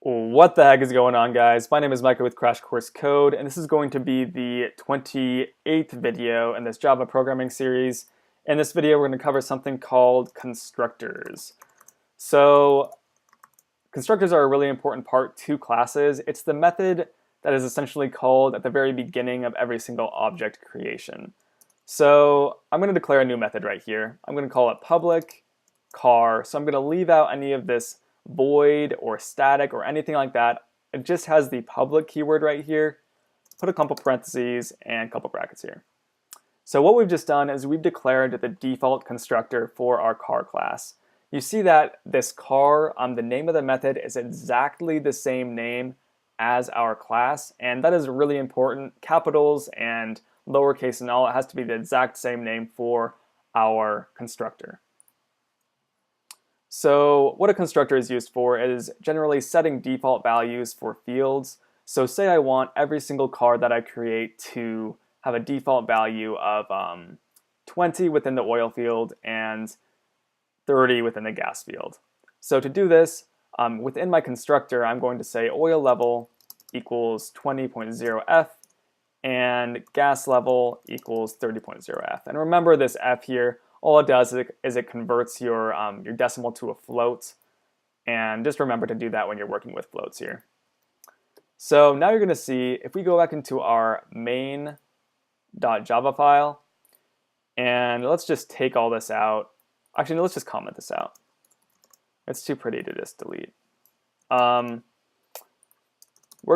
What the heck is going on, guys? My name is Micah with Crash Course Code, and this is going to be the 28th video in this Java programming series. In this video, we're going to cover something called constructors. So, constructors are a really important part to classes. It's the method that is essentially called at the very beginning of every single object creation. So, I'm going to declare a new method right here. I'm going to call it public car. So, I'm going to leave out any of this void or static or anything like that. It just has the public keyword right here. Put a couple parentheses and a couple brackets here. So what we've just done is we've declared the default constructor for our car class. You see that this car, the name of the method is exactly the same name as our class, and that is really important. Capitals and lowercase and all, it has to be the exact same name for our constructor. So what a constructor is used for is generally setting default values for fields. So say I want every single car that I create to have a default value of 20 within the oil field and 30 within the gas field. So to do this, within my constructor, I'm going to say oil level equals 20.0f and gas level equals 30.0f. And remember this f here, all it does is it converts your decimal to a float, and just remember to do that when you're working with floats here. So now you're going to see, if we go back into our main.java file, and let's just take all this out. Actually, no, let's just comment this out. It's too pretty to just delete. We're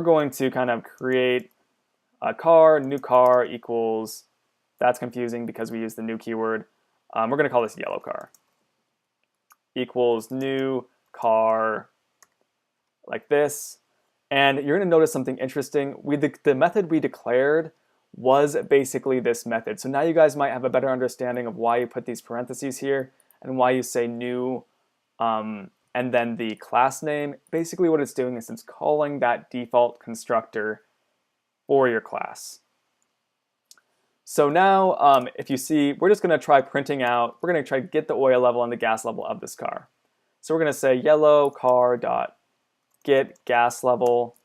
going to kind of create a car, new car equals, that's confusing because we use the new keyword. We're going to call this yellow car equals new car like this. And you're going to notice something interesting. The method we declared was basically this method. So now you guys might have a better understanding of why you put these parentheses here and why you say new and then the class name. Basically what it's doing is it's calling that default constructor for your class. So now, if you see, we're just going to try printing out, we're going to try to get the oil level and the gas level of this car. So we're going to say yellow car dot get gas level,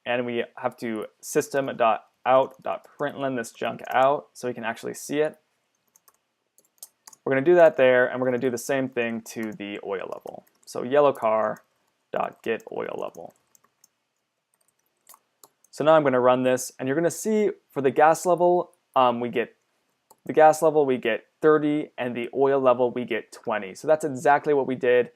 and we have to system dot out dot println this junk out so we can actually see it. We're going to do that there, and we're going to do the same thing to the oil level. So yellow car dot get oil level. So now I'm going to run this, and you're going to see for the gas level, we get 30, and the oil level we get 20. So that's exactly what we did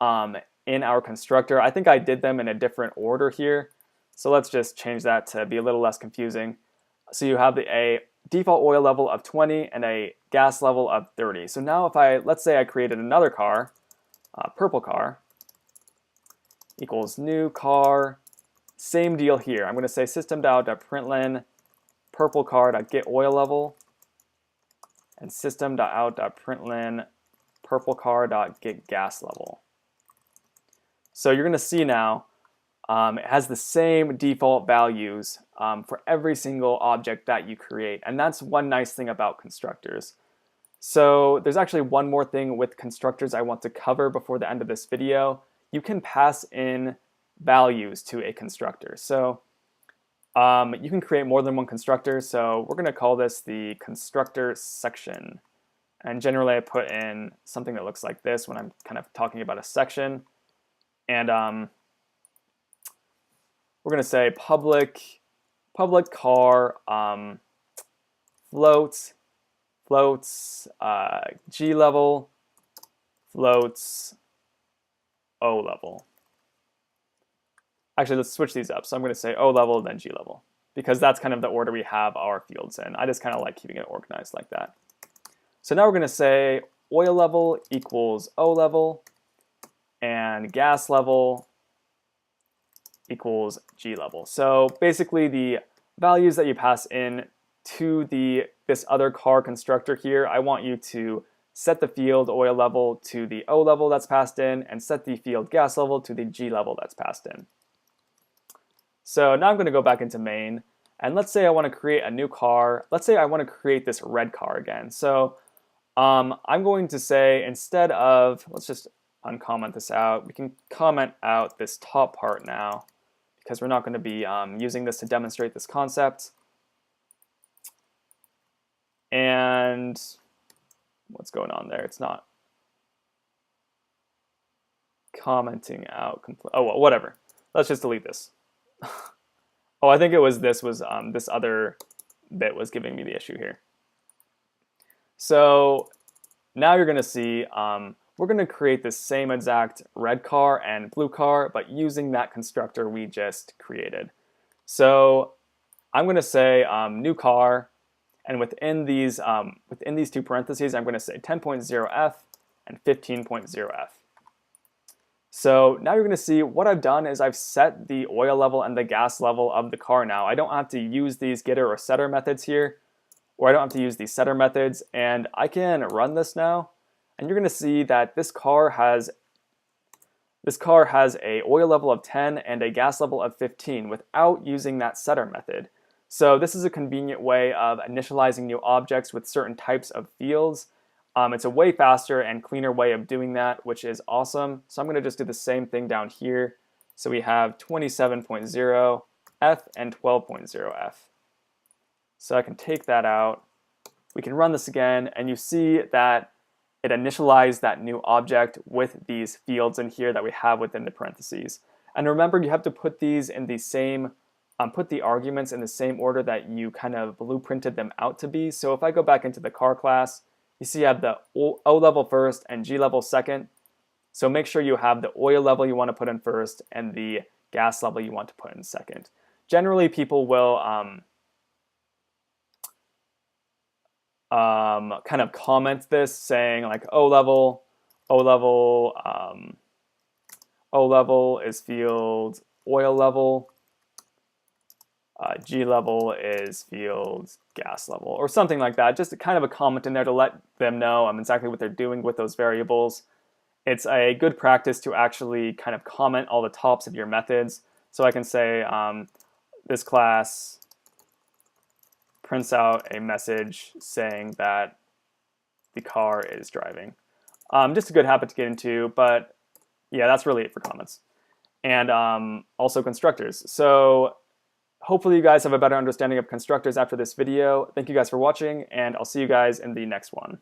in our constructor. I think I did them in a different order here. So let's just change that to be a little less confusing. So you have a default oil level of 20 and a gas level of 30. So now if let's say I created another car, purple car, equals new car, same deal here. I'm going to say system.out.println purple car.get oil level and system.out.println purple car.get gas level. So you're going to see now it has the same default values for every single object that you create, and that's one nice thing about constructors. So there's actually one more thing with constructors I want to cover before the end of this video. You can pass in values to a constructor. So you can create more than one constructor, so we're going to call this the constructor section. And generally I put in something that looks like this when I'm kind of talking about a section. And we're going to say public car floats G level floats O level. Actually, let's switch these up. So I'm going to say O level, then G level, because that's kind of the order we have our fields in. I just kind of like keeping it organized like that. So now we're going to say oil level equals O level, and gas level equals G level. So basically the values that you pass in to this other car constructor here, I want you to set the field oil level to the O level that's passed in, and set the field gas level to the G level that's passed in. So now I'm going to go back into main, and let's say I want to create a new car. Let's say I want to create this red car again. So I'm going to say, instead of, let's just uncomment this out. We can comment out this top part now because we're not going to be using this to demonstrate this concept. And what's going on there? It's not commenting out. Oh, well, whatever. Let's just delete this. Oh, I think it was this other bit was giving me the issue here. So now you're going to see we're going to create the same exact red car and blue car, but using that constructor we just created. So I'm going to say new car, and within these two parentheses, I'm going to say 10.0f and 15.0f. So now you're going to see what I've done is I've set the oil level and the gas level of the car now. I don't have to use these getter or setter methods here, or I don't have to use these setter methods, and I can run this now, and you're going to see that this car has a oil level of 10 and a gas level of 15 without using that setter method. So this is a convenient way of initializing new objects with certain types of fields. It's a way faster and cleaner way of doing that, which is awesome. So I'm going to just do the same thing down here. So we have 27.0f and 12.0f. So I can take that out. We can run this again, and you see that it initialized that new object with these fields in here that we have within the parentheses. And remember, you have to put these in the same, put the arguments in the same order that you kind of blueprinted them out to be. So if I go back into the car class, you see you have the O level first and G level second. So make sure you have the oil level you want to put in first and the gas level you want to put in second. Generally, people will kind of comment this saying like O level is field oil level, G level is field gas level, or something like that. Just kind of a comment in there to let them know exactly what they're doing with those variables. It's a good practice to actually kind of comment all the tops of your methods. So I can say this class prints out a message saying that the car is driving. Just a good habit to get into, but yeah, that's really it for comments. And also constructors. So hopefully you guys have a better understanding of constructors after this video. Thank you guys for watching, and I'll see you guys in the next one.